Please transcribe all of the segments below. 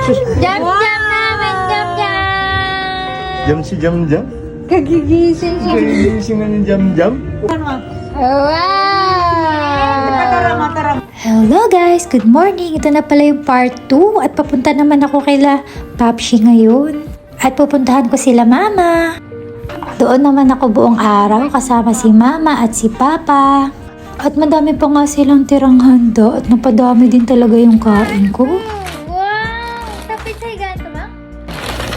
Jam jam namin, jam jam. Jam si Jam Jam. Kagigising siya. Kagigising na ni Jam Jam. Wow! Mataram. Hello guys, good morning. Ito na pala yung part 2 at papunta naman ako kila Papshi ngayon. At pupuntahan ko sila mama. Doon naman ako buong araw kasama si mama at si papa. At madami pa nga silang tirang handa at napadami din talaga yung kain ko. Wow! Tapos ay gato ma?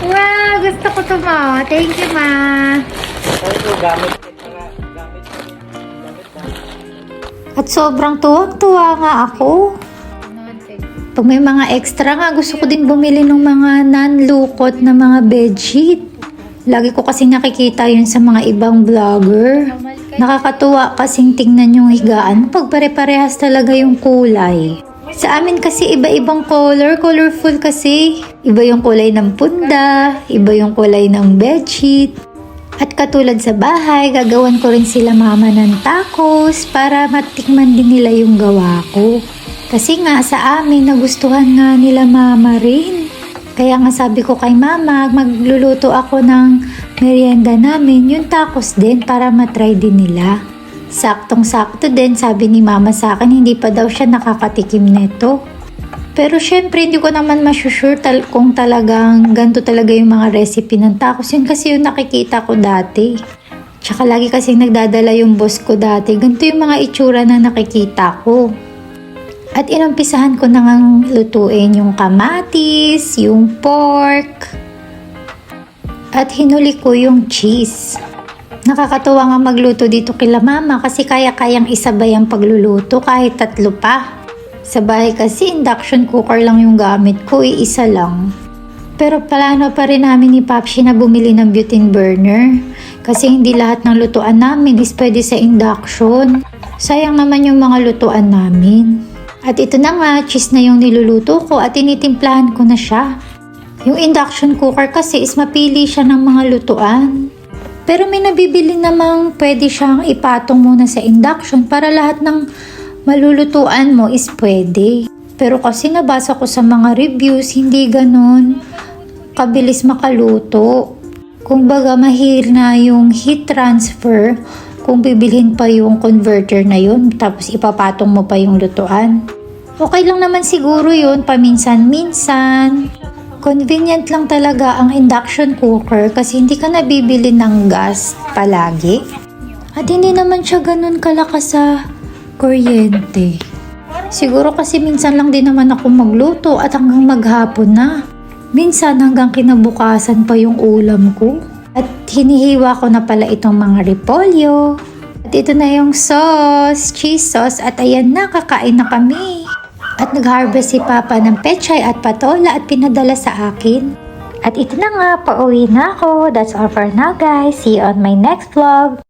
Wow! Gusto ko to ma. Thank you ma. At sobrang tuwang-tuwa nga ako. Pag may mga extra nga, gusto ko din bumili ng mga non-lukot na mga bedsheet. Lagi ko kasi nakikita yun sa mga ibang vlogger. Nakakatuwa kasing tingnan yung higaan. Pag pare-parehas talaga yung kulay. Sa amin kasi iba-ibang colorful kasi. Iba yung kulay ng punda, iba yung kulay ng bedsheet. At katulad sa bahay, gagawan ko rin sila mama ng tacos para matikman din nila yung gawa ko. Kasi nga sa amin, nagustuhan nga nila mama rin. Kaya nga sabi ko kay mama, magluluto ako ng merienda namin, yung tacos din para matry din nila. Saktong-sakto din, sabi ni mama sa akin, hindi pa daw siya nakakatikim nito. Pero syempre, hindi ko naman masusure kung talagang ganito talaga yung mga recipe ng tacos. Yun kasi yung nakikita ko dati. Tsaka lagi kasi nagdadala yung boss ko dati. Ganito yung mga itsura na nakikita ko. At inumpisahan ko na ngang lutuin yung kamatis, yung pork, at hinuli ko yung cheese. Nakakatuwa nga magluto dito kila mama kasi kaya-kayang isabay ang pagluluto kahit 3 pa. Sa bahay kasi induction cooker lang yung gamit ko, isa lang. Pero plano pa rin namin ni Papshi na bumili ng butane burner. Kasi hindi lahat ng lutuan namin is pwede sa induction. Sayang naman yung mga lutuan namin. At ito na nga, cheese na yung niluluto ko at tinitimplahan ko na siya. Yung induction cooker kasi is mapili siya ng mga lutuan. Pero may nabibili namang pwede siyang ipatong muna sa induction para lahat ng malulutuan mo is pwede. Pero kasi nabasa ko sa mga reviews, hindi ganun kabilis makaluto. Kung baga mahirna yung heat transfer kung bibilhin pa yung converter na yun tapos ipapatong mo pa yung lutuan. Okay lang naman siguro yun paminsan-minsan. Convenient lang talaga ang induction cooker kasi hindi ka nabibili ng gas palagi. At hindi naman siya ganun kalakas sa kuryente. Siguro kasi minsan lang din naman ako magluto at hanggang maghapon na. Minsan hanggang kinabukasan pa yung ulam ko. At hinihiwa ko na pala itong mga repolyo. At ito na yung sauce, cheese sauce at ayan na, kakain na kami. At nag-harvest si Papa ng pechay at patola at pinadala sa akin. At ito na nga, pauwi na ako. That's all for now guys. See you on my next vlog.